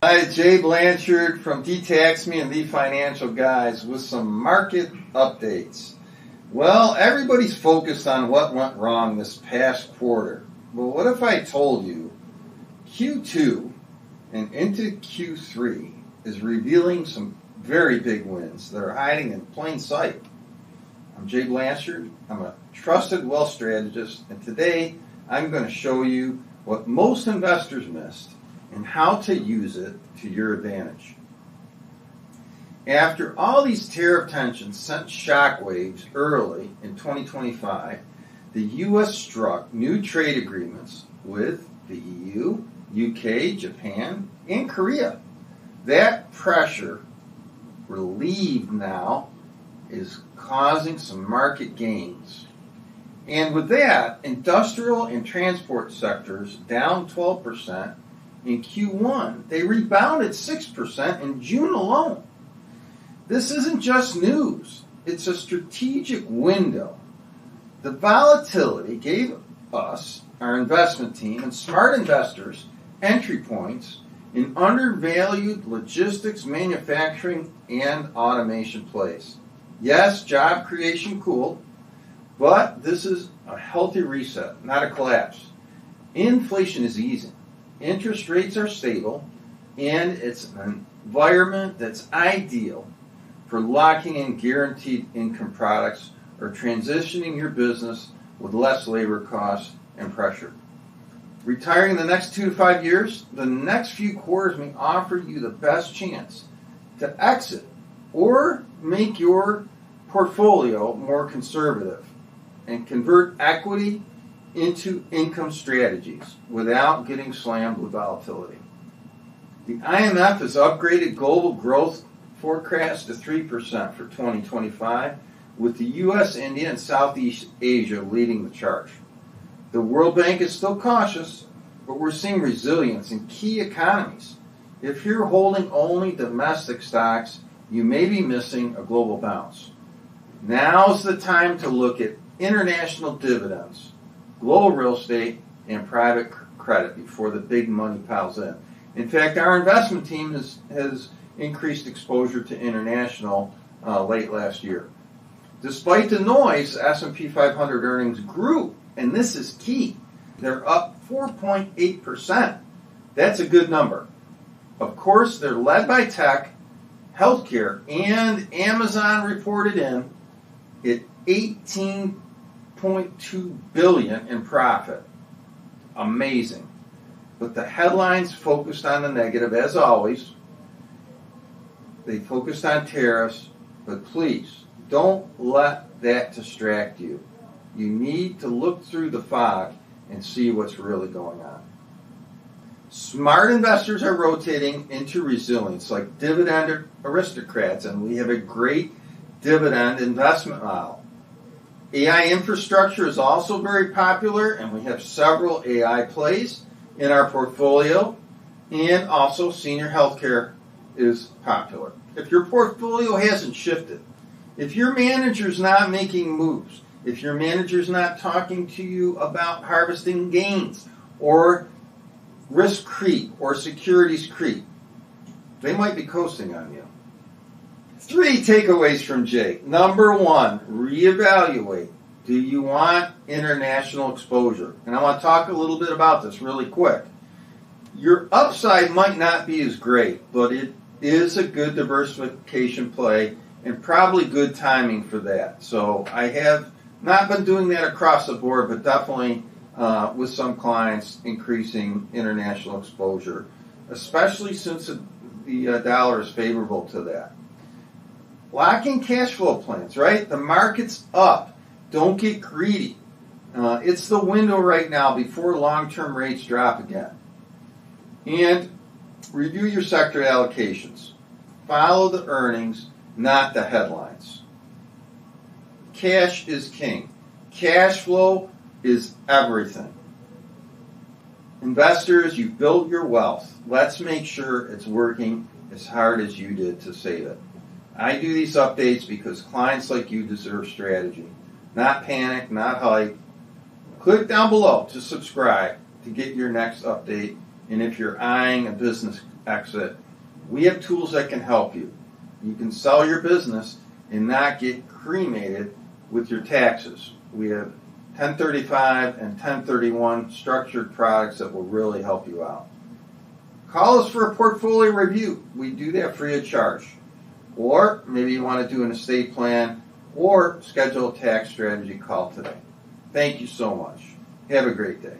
Hi, Jay Blanchard from Detax Me and the Financial Guys with some market updates. Well, everybody's focused on what went wrong this past quarter. But what if I told you Q2 and into Q3 is revealing some very big wins that are hiding in plain sight? I'm Jay Blanchard. I'm a trusted wealth strategist, and today I'm going to show you what most investors missed and how to use it to your advantage. After all these tariff tensions sent shockwaves early in 2025, the U.S. struck new trade agreements with the EU, UK, Japan, and Korea. That pressure, relieved now, is causing some market gains. And with that, industrial and transport sectors down 12%. In Q1, they rebounded 6% in June alone. This isn't just news. It's a strategic window. The volatility gave us, our investment team, and smart investors entry points in undervalued logistics, manufacturing, and automation plays. Yes, job creation cool, but this is a healthy reset, not a collapse. Inflation is easing. Interest rates are stable, and it's an environment that's ideal for locking in guaranteed income products or transitioning your business with less labor costs and pressure. Retiring in the next 2 to 5 years, the next few quarters may offer you the best chance to exit or make your portfolio more conservative and convert equity into income strategies without getting slammed with volatility. The IMF has upgraded global growth forecast to 3% for 2025, with the U.S., India, and Southeast Asia leading the charge. The World Bank is still cautious, but we're seeing resilience in key economies. If you're holding only domestic stocks, you may be missing a global bounce. Now's the time to look at international dividends, global real estate, and private credit before the big money piles in. In fact, our investment team has increased exposure to international late last year. Despite the noise, S&P 500 earnings grew, and this is key. They're up 4.8%. That's a good number. Of course, they're led by tech, healthcare, and Amazon reported in at 18.2 billion in profit. Amazing. But the headlines focused on the negative, as always. They focused on tariffs, but please don't let that distract you. You need to look through the fog and see what's really going on. Smart investors are rotating into resilience like dividend aristocrats, and we have a great dividend investment model. AI infrastructure is also very popular, and we have several AI plays in our portfolio, and also senior healthcare is popular. If your portfolio hasn't shifted, if your manager's not making moves, if your manager's not talking to you about harvesting gains or risk creep or securities creep, they might be coasting on you. 3 takeaways from Jay. Number 1, reevaluate. Do you want international exposure? And I want to talk a little bit about this really quick. Your upside might not be as great, but it is a good diversification play and probably good timing for that. So I have not been doing that across the board, but definitely with some clients increasing international exposure, especially since the dollar is favorable to that. Locking cash flow plans, right? The market's up. Don't get greedy. It's the window right now before long-term rates drop again. And review your sector allocations. Follow the earnings, not the headlines. Cash is king. Cash flow is everything. Investors, you've built your wealth. Let's make sure it's working as hard as you did to save it. I do these updates because clients like you deserve strategy. Not panic, not hype. Click down below to subscribe to get your next update and if you're eyeing a business exit, we have tools that can help you. You can sell your business and not get cremated with your taxes. We have 1035 and 1031 structured products that will really help you out. Call us for a portfolio review. We do that free of charge. Or maybe you want to do an estate plan or schedule a tax strategy call today. Thank you so much. Have a great day.